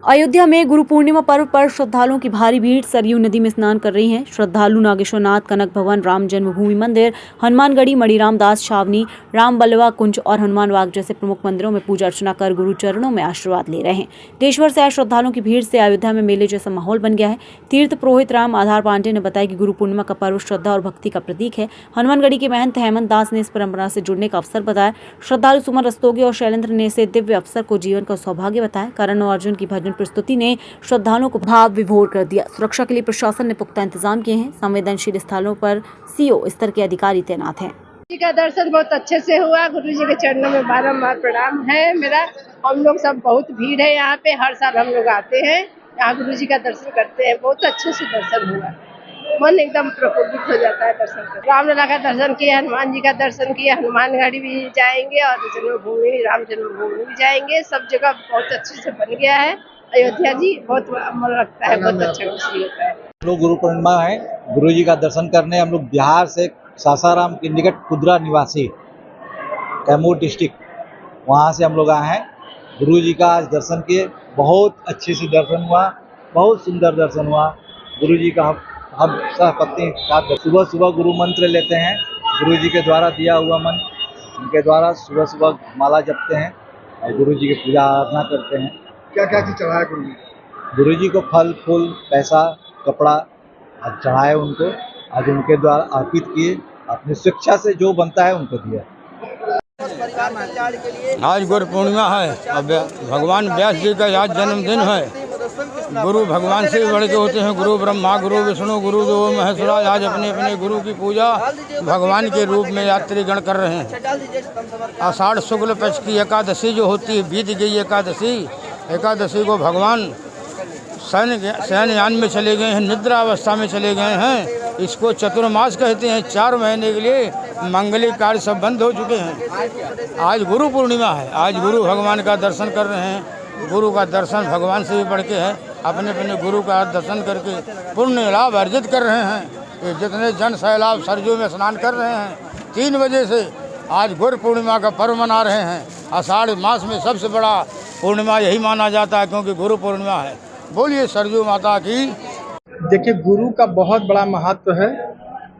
अयोध्या में गुरु पूर्णिमा पर्व पर श्रद्धालुओं की भारी भीड़ सरयू नदी में स्नान कर रही हैं। श्रद्धालु नागेश्वरनाथ, कनक भवन, राम जन्मभूमि मंदिर, हनुमानगढ़ी, मणिराम दास छावनी, राम बल्लवा कुंज और हनुमान बाग जैसे प्रमुख मंदिरों में पूजा अर्चना कर गुरु चरणों में आशीर्वाद ले रहे हैं। देश भर से आए श्रद्धालुओं की भीड़ से अयोध्या में मेले जैसा माहौल बन गया है। तीर्थ पुरोहित राम आधार पांडे ने बताया कि गुरु पूर्णिमा का पर्व श्रद्धा और भक्ति का प्रतीक है। हनुमानगढ़ी के महंत हेमंत दास ने इस परंपरा से जुड़ने का अवसर बताया। श्रद्धालु सुमन रस्तोगी और शैलेंद्र ने इसे दिव्य अवसर को जीवन का सौभाग्य बताया। करण और अर्जुन की भजन प्रस्तुति ने श्रद्धालुओं को भाव विभोर कर दिया। सुरक्षा के लिए प्रशासन ने पुख्ता इंतजाम किए हैं। संवेदनशील स्थलों पर सीओ स्तर के अधिकारी तैनात हैं। जी का दर्शन बहुत अच्छे से हुआ। गुरु जी के चरणों में बारंबार प्रणाम है मेरा। हम लोग सब बहुत भीड़ है यहाँ पे, हर साल हम लोग आते हैं यहाँ गुरु जी का दर्शन करते हैं। बहुत अच्छे से दर्शन हुआ, मन एकदम प्रफुल्लित हो जाता है दर्शन कर। रामलला का दर्शन किया, हनुमान जी का दर्शन किया, हनुमानगढ़ी भी जाएंगे और जन्मभूमि राम जन्मभूमि भी जाएंगे। सब जगह बहुत अच्छे से बन गया है। अयोध्या जी बहुत मन लगता है, बहुत अच्छा खुशी होता है। लोग गुरु पूर्णिमा है, गुरु जी का दर्शन करने हम लोग बिहार से सासाराम के निकट खुदरा निवासी कैमूर डिस्ट्रिक्ट, वहाँ से हम लोग आए हैं। गुरु जी का आज दर्शन किए, बहुत अच्छे से दर्शन हुआ, बहुत सुंदर दर्शन हुआ। गुरु जी का हम सहपत्नी साथ सुबह सुबह गुरु मंत्र लेते हैं। गुरु जी के द्वारा दिया हुआ मंत्र, उनके द्वारा सुबह सुबह माला जपते हैं और गुरु जी की पूजा आराधना करते हैं। क्या क्या चीज चढ़ाया गुरु जी? गुरु जी को फल फूल पैसा कपड़ा आज चढ़ाए, उनको आज उनके द्वारा अर्पित किए, अपनी शिक्षा से जो बनता है उनको दिया। आज गुरु पूर्णिमा है, अब भगवान व्यास जी का आज जन्मदिन है। गुरु भगवान से भी बढ़ के होते हैं। गुरु ब्रह्मा, गुरु विष्णु, गुरु देवो महेश्वरा। आज अपने अपने गुरु की पूजा भगवान के रूप में यात्रीगण कर रहे हैं। आषाढ़ शुक्ल पक्ष की एकादशी जो होती है, बीत गई एकादशी को भगवान शयनयान में चले गए हैं, निद्रा अवस्था में चले गए हैं। इसको चतुर्मास कहते हैं। 4 महीने के लिए मंगलिक कार्य सब बंद हो चुके हैं। आज गुरु पूर्णिमा है, आज गुरु भगवान का दर्शन कर रहे हैं। गुरु का दर्शन भगवान से भी बढ़ के है। अपने अपने गुरु का दर्शन करके पुण्य लाभ अर्जित कर रहे हैं। ये जितने जन सैलाब सरयू में स्नान कर रहे हैं, 3 बजे से आज गुरु पूर्णिमा का पर्व मना रहे हैं। आषाढ़ मास में सबसे बड़ा पूर्णिमा यही माना जाता है, क्योंकि गुरु पूर्णिमा है। बोलिए सरयू माता की। देखिए, गुरु का बहुत बड़ा महत्व है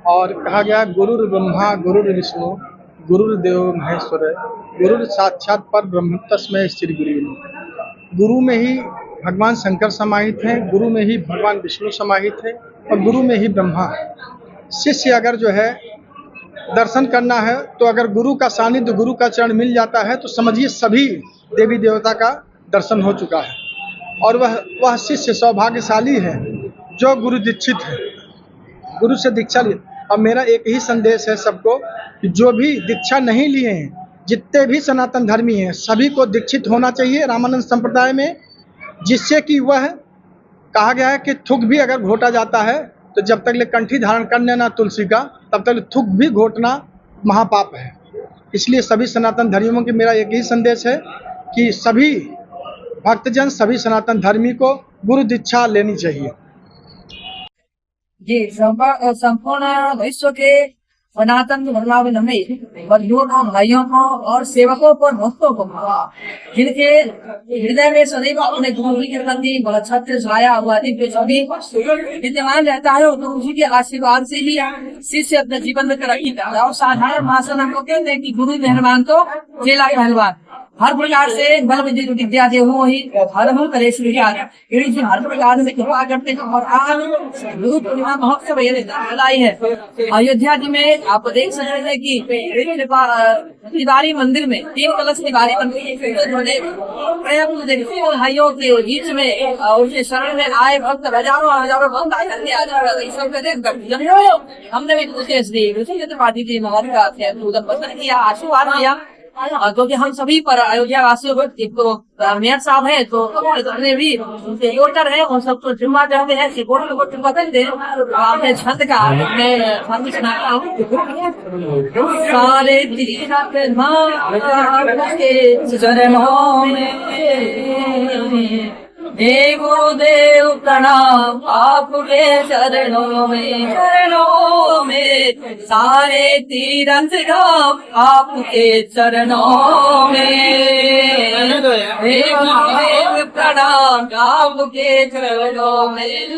और कहा गया गुरुर ब्रह्मा गुरुर विष्णु गुरुर्देव महेश्वर गुरुर साक्षात पर ब्रह्म तस्मै श्री गुरु। गुरु में ही भगवान शंकर समाहित हैं, गुरु में ही भगवान विष्णु समाहित है और गुरु में ही ब्रह्मा है। शिष्य अगर जो है दर्शन करना है तो अगर गुरु का सानिध्य, गुरु का चरण मिल जाता है तो समझिए सभी देवी देवता का दर्शन हो चुका है। और वह शिष्य सौभाग्यशाली है जो गुरु दीक्षित है, गुरु से दीक्षा ली। अब मेरा एक ही संदेश है सबको कि जो भी दीक्षा नहीं लिए हैं, जितने भी सनातन धर्मी हैं, सभी को दीक्षित होना चाहिए रामानंद संप्रदाय में, जिससे कि वह कहा गया है कि थूक भी अगर घोटा जाता है तो जब तक ले कंठी धारण कर लेना तुलसी का, तब तक थूक भी घोटना महापाप है। इसलिए सभी सनातन धर्मियों की मेरा एक ही संदेश है कि सभी भक्तजन, सभी सनातन धर्मी को गुरु दीक्षा लेनी चाहिए। जी संपूर्ण विश्व के सनातन धर्मावलंबी बंधुओं को, भाइयों को और सेवकों को, भक्तों को, जिनके हृदय में सदैव अपने गुरु के प्रति बड़ा छत्र छाया हुआ सभी विद्यमान रहता है। गुरु जी के आशीर्वाद से ही शिष्य अपने जीवन में तरक्की करता है। और साधारण भाषा में हमको कहते हैं कि गुरु मेहरबान तो चेला पहलवान। हर प्रकार से बल विद्या देहो ही हर करेश हर प्रकार से कृपा करते हैं। और आज गुरु पूर्णिमा महोत्सव लाई है अयोध्या जी में। आप देख सकते हैं कि तिवारी मंदिर में 3 कलश तिवारी मंदिर भाइयों के बीच में उनके शरण में आए भक्त हजारों भक्त हमने भी त्रिपाठी जी महाराज का पसंद किया, आशीर्वाद दिया। क्योंकि हम सभी पर अयोध्या वासियों को मेयर साहब है तो अपने भी वोटर है और सबको जुम्मा चाहते हैं कि वोटर को जुम्मा देते हैं। आपने छंद का मैं सुनाता हूँ। सारे तीरथ के चरणों में देवो देव प्रणाम आपके चरणों में सारे तीरथ धाम आपके चरणों में। प्रणाम आपके चरणों में